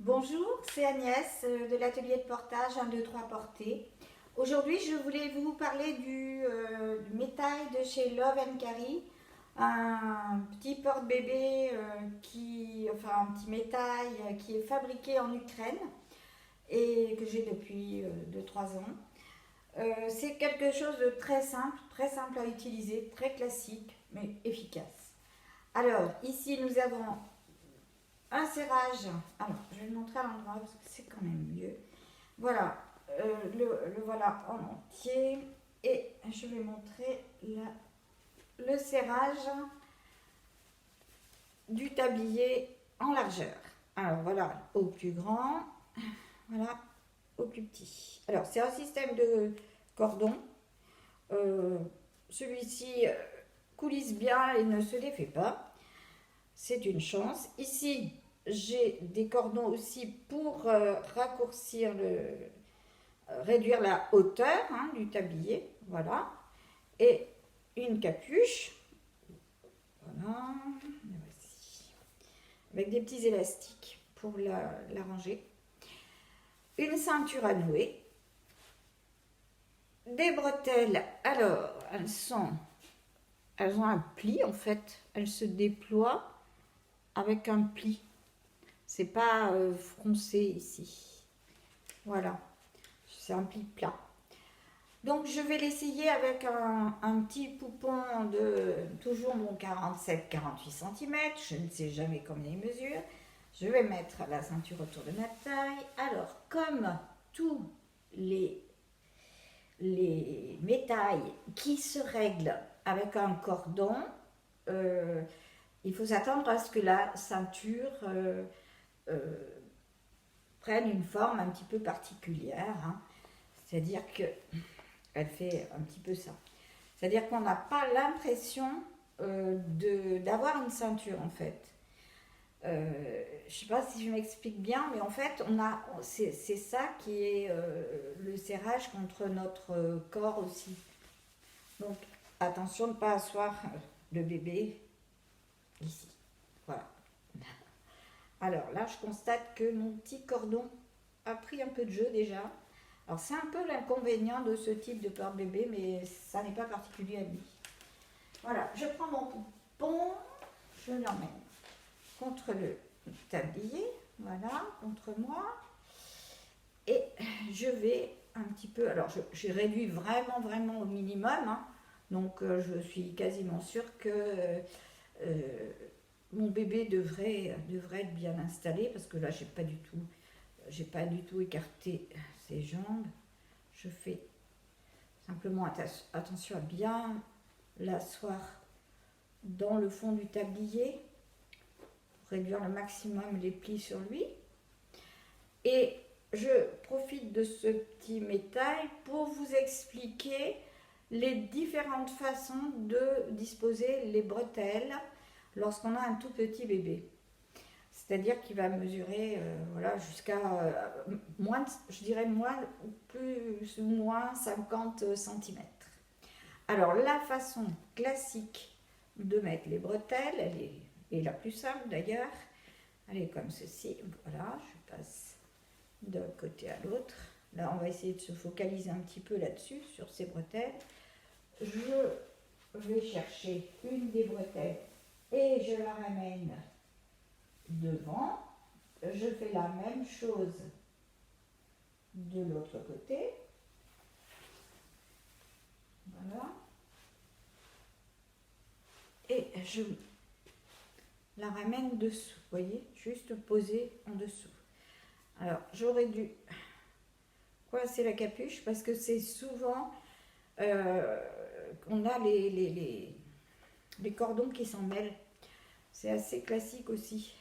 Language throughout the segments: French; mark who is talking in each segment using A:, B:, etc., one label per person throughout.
A: Bonjour, c'est Agnès de l'atelier de portage 1, 2, 3 portée. Aujourd'hui, je voulais vous parler du métail de chez Love Carry, un petit porte-bébé enfin un petit métail qui est fabriqué en Ukraine et que j'ai depuis 2-3 ans. C'est quelque chose de très simple à utiliser, très classique, mais efficace. Alors, ici, nous avons un serrage. Alors, je vais le montrer à l'endroit parce que c'est quand même mieux. Voilà, le voilà en entier. Et je vais montrer le serrage du tablier en largeur. Alors voilà, au plus grand, voilà, au plus petit. Alors, c'est un système de cordon. Euh, Celui-ci coulisse bien et ne se défait pas. C'est une chance. Ici, j'ai des cordons aussi pour raccourcir réduire la hauteur du tablier. Voilà. Et une capuche. Voilà. Voici. Avec des petits élastiques pour la ranger. Une ceinture à nouer. Des bretelles. Alors, elles ont un pli en fait. Elles se déploient avec un pli. C'est pas froncé ici. Voilà. C'est un pli plat. Donc je vais l'essayer avec un petit poupon de toujours mon 47-48 cm. Je ne sais jamais combien il mesure. Je vais mettre la ceinture autour de ma taille. Alors, comme tous les métails qui se règlent avec un cordon, il faut s'attendre à ce que la ceinture euh, prenne une forme un petit peu particulière. C'est-à-dire qu'elle fait un petit peu ça. C'est-à-dire qu'on n'a pas l'impression d'avoir une ceinture en fait. Je ne sais pas si je m'explique bien, mais en fait, c'est ça qui est le serrage contre notre corps aussi. Donc, attention de ne pas asseoir le bébé ici. Voilà. Alors là, je constate que mon petit cordon a pris un peu de jeu déjà. Alors, c'est un peu l'inconvénient de ce type de porte-bébé, mais ça n'est pas particulier à lui. Voilà, je prends mon poupon, je l'emmène contre le tablier, voilà, contre moi. Et je vais un petit peu, alors j'ai réduit vraiment au minimum, donc je suis quasiment sûre que mon bébé devrait être bien installé, parce que là j'ai pas du tout écarté ses jambes. Je fais simplement attention à bien l'asseoir dans le fond du tablier pour réduire le maximum les plis sur lui. Et je profite de ce petit métail pour vous expliquer les différentes façons de disposer les bretelles lorsqu'on a un tout petit bébé. C'est-à-dire qu'il va mesurer voilà, jusqu'à je dirais moins plus ou moins 50 cm. Alors la façon classique de mettre les bretelles, elle est la plus simple d'ailleurs. Elle est comme ceci. Voilà, je passe d'un côté à l'autre. Là, on va essayer de se focaliser un petit peu là-dessus, sur ces bretelles. Je vais chercher une des bretelles et je la ramène devant. Je fais la même chose de l'autre côté. Voilà. Et je la ramène dessous, vous voyez, juste posée en dessous. Alors, j'aurais dû coincer la capuche parce que c'est souvent qu'on a les cordons qui s'en mêlent. C'est assez classique aussi.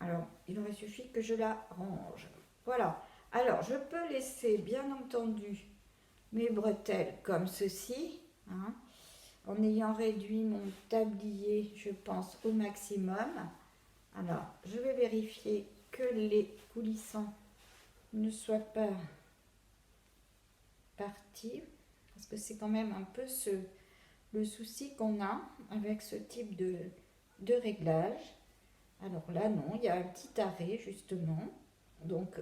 A: Alors, il aurait suffi que je la range. Voilà. Alors, je peux laisser, bien entendu, mes bretelles comme ceci, en ayant réduit mon tablier, je pense, au maximum. Alors, je vais vérifier que les coulissants ne soient pas partis, parce que c'est quand même un peu le souci qu'on a avec ce type de réglage. Alors là, non, il y a un petit arrêt, justement. Donc,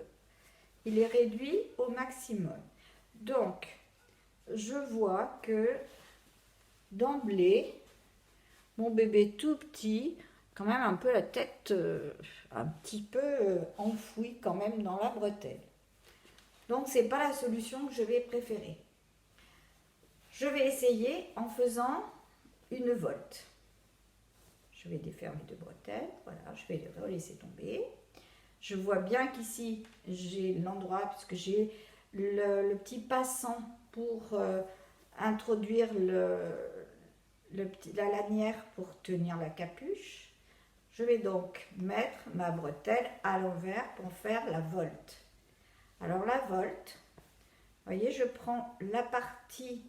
A: il est réduit au maximum. Donc, je vois que d'emblée, mon bébé tout petit, quand même un peu la tête un petit peu enfouie quand même dans la bretelle. Donc, c'est pas la solution que je vais préférer. Je vais essayer en faisant une volte. Je vais défaire mes deux bretelles, voilà, je vais les laisser tomber. Je vois bien qu'ici, j'ai l'endroit, puisque j'ai le petit passant pour introduire la lanière pour tenir la capuche. Je vais donc mettre ma bretelle à l'envers pour faire la volte. Alors la volte, vous voyez, je prends la partie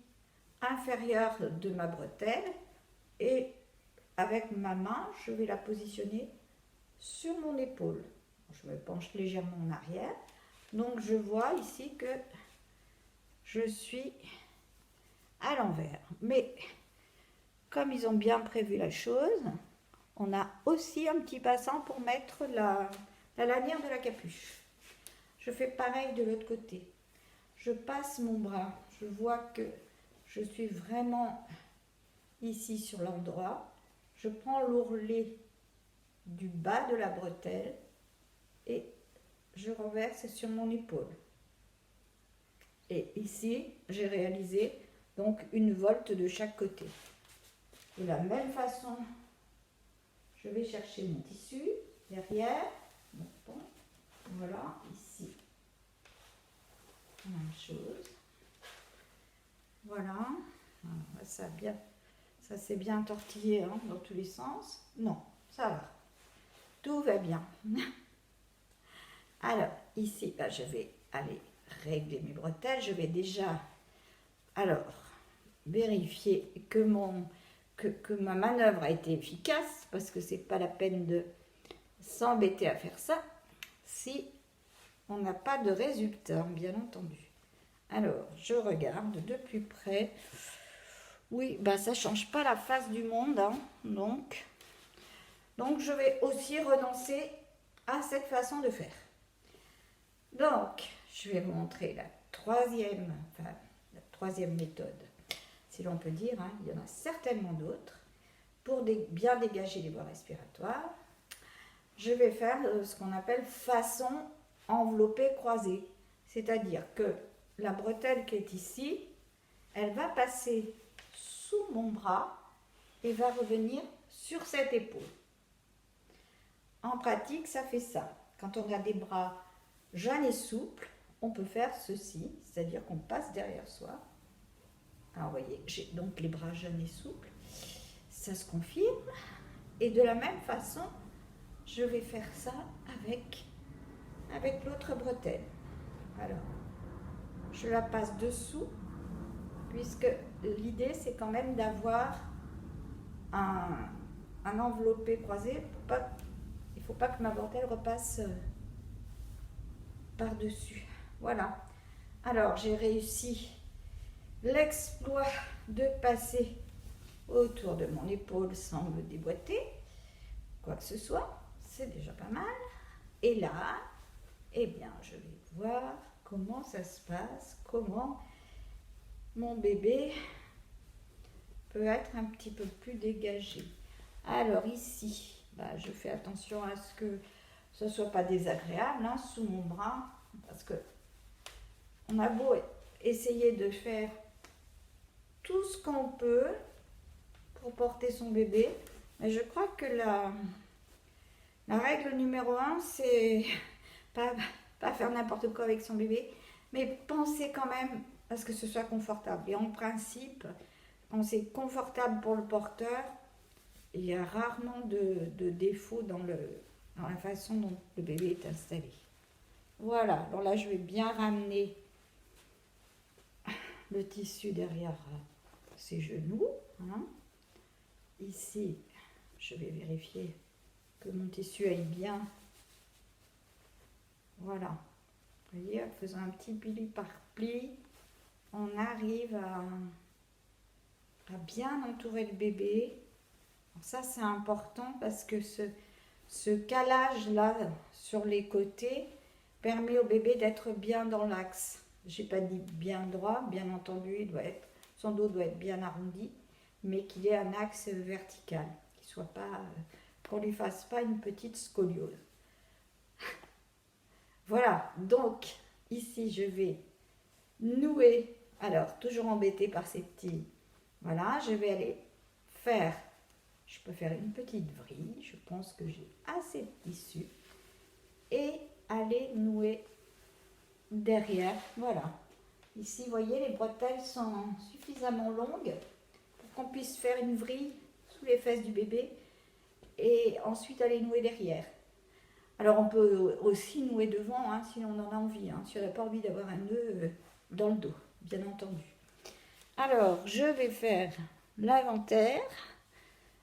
A: inférieure de ma bretelle et avec ma main, je vais la positionner sur mon épaule. Je me penche légèrement en arrière. Donc je vois ici que je suis à l'envers. Mais comme ils ont bien prévu la chose, on a aussi un petit passant pour mettre la lanière de la capuche. Je fais pareil de l'autre côté. Je passe mon bras. Je vois que je suis vraiment ici sur l'endroit. Je prends l'ourlet du bas de la bretelle et je renverse sur mon épaule. Et ici, j'ai réalisé donc une volte de chaque côté. De la même façon, je vais chercher mon tissu derrière. Bon, voilà, ici. Même chose. Voilà. Ça s'est bien tortillé hein, dans tous les sens. Non, ça va. Tout va bien. Alors, ici, je vais aller régler mes bretelles. Je vais déjà, vérifier que ma manœuvre a été efficace, parce que c'est pas la peine de s'embêter à faire ça si on n'a pas de résultat, bien entendu. Alors, je regarde de plus près. Oui, ça change pas la face du monde, hein, donc je vais aussi renoncer à cette façon de faire. Donc, je vais vous montrer la troisième méthode, si l'on peut dire, hein, il y en a certainement d'autres, pour bien dégager les voies respiratoires. Je vais faire ce qu'on appelle façon enveloppée croisée, c'est-à-dire que la bretelle qui est ici, elle va passer sous mon bras et va revenir sur cette épaule. En pratique, ça fait ça. Quand on a des bras jeunes et souples, on peut faire ceci, c'est-à-dire qu'on passe derrière soi. Alors, vous voyez, j'ai donc les bras jeunes et souples. Ça se confirme. Et de la même façon, je vais faire ça avec l'autre bretelle. Alors, je la passe dessous, puisque l'idée, c'est quand même d'avoir un enveloppé croisé. Il ne faut pas que ma bretelle repasse par-dessus. Voilà. Alors, j'ai réussi l'exploit de passer autour de mon épaule sans me déboîter, quoi que ce soit. C'est déjà pas mal. Et là, eh bien, je vais voir comment ça se passe, comment mon bébé peut être un petit peu plus dégagé. Alors ici, je fais attention à ce que ce ne soit pas désagréable hein, sous mon bras, parce que on a beau essayer de faire tout ce qu'on peut pour porter son bébé, mais je crois que la règle numéro 1, c'est pas faire n'importe quoi avec son bébé, mais penser quand même à ce que ce soit confortable. Et en principe, quand c'est confortable pour le porteur, il y a rarement de défaut dans la façon dont le bébé est installé. Voilà, alors là je vais bien ramener le tissu derrière ses genoux. Hein. Ici, je vais vérifier que mon tissu aille bien. Voilà. Vous voyez, en faisant un petit pli par pli, on arrive à bien entourer le bébé. Alors ça, c'est important parce que ce calage là sur les côtés permet au bébé d'être bien dans l'axe. J'ai pas dit bien droit, bien entendu, son dos doit être bien arrondi, mais qu'il ait un axe vertical, qu'on lui fasse pas une petite scoliose. Voilà, donc ici je vais nouer, alors toujours embêtée par ces petits, voilà, je vais aller faire, je peux faire une petite vrille, je pense que j'ai assez de tissu, et aller nouer derrière, voilà. Ici, vous voyez, les bretelles sont suffisamment longues pour qu'on puisse faire une vrille sous les fesses du bébé et ensuite aller nouer derrière. Alors, on peut aussi nouer devant, hein, si on en a envie, hein, si on n'a pas envie d'avoir un nœud dans le dos, bien entendu. Alors, je vais faire l'inventaire.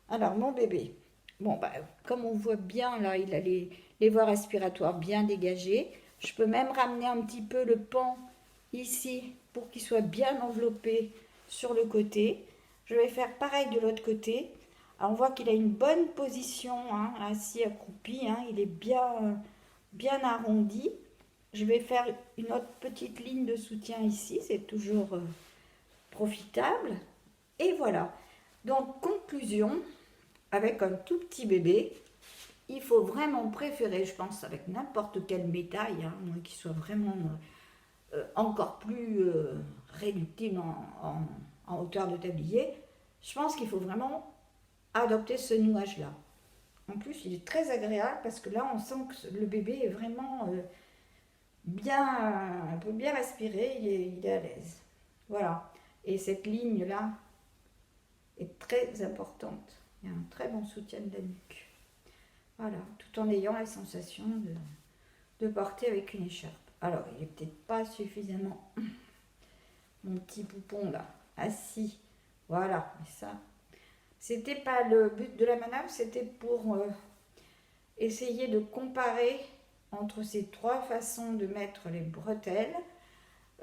A: Alors, mon bébé, bon, comme on voit bien, là, il a les voies respiratoires bien dégagées. Je peux même ramener un petit peu le pan ici pour qu'il soit bien enveloppé sur le côté. Je vais faire pareil de l'autre côté. Alors, on voit qu'il a une bonne position, hein, assis accroupi, hein, il est bien arrondi. Je vais faire une autre petite ligne de soutien ici, c'est toujours profitable. Et voilà. Donc, conclusion, avec un tout petit bébé, il faut vraiment préférer, je pense, avec n'importe quelle métaille, hein, qui soit vraiment encore plus réductible en hauteur de tablier. Je pense qu'il faut vraiment adopter ce nouage-là. En plus, il est très agréable parce que là, on sent que le bébé est vraiment un peu bien respirer, il est à l'aise. Voilà. Et cette ligne-là est très importante. Il y a un très bon soutien de la nuque. Voilà, tout en ayant la sensation de porter avec une écharpe. Alors, il n'est peut-être pas suffisamment mon petit poupon là, assis. Voilà, mais ça, c'était pas le but de la manœuvre, c'était pour essayer de comparer entre ces trois façons de mettre les bretelles,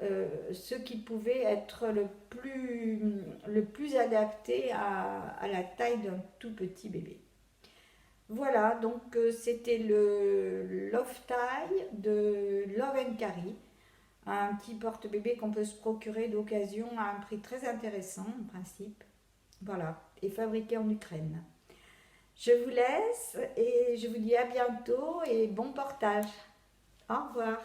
A: ce qui pouvait être le plus adapté à la taille d'un tout petit bébé. Voilà, donc c'était le Love Tie de Love & Carry, un petit porte-bébé qu'on peut se procurer d'occasion à un prix très intéressant en principe. Voilà, et fabriqué en Ukraine. Je vous laisse et je vous dis à bientôt et bon portage. Au revoir.